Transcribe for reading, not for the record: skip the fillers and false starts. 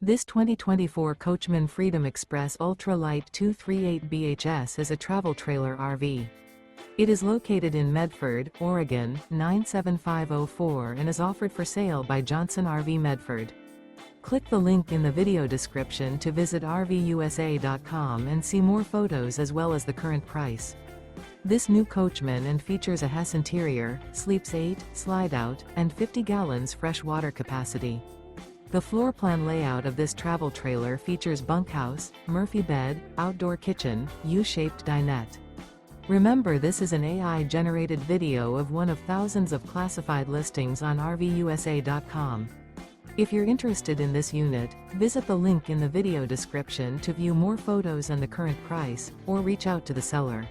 This 2024 Coachmen Freedom Express Ultra Lite 238 is a travel trailer RV. It is located in Medford, Oregon, 97504 and is offered for sale by Johnson RV Medford. Click the link in the video description to visit RVUSA.com and see more photos as well as the current price. This new Coachmen and features a HESS interior, sleeps 8, Slideout, and 50 gallons fresh water capacity. The floor plan layout of this travel trailer features bunkhouse, Murphy bed, outdoor kitchen, U-shaped dinette. Remember, this is an AI-generated video of one of thousands of classified listings on RVUSA.com. If you're interested in this unit, visit the link in the video description to view more photos and the current price, or reach out to the seller.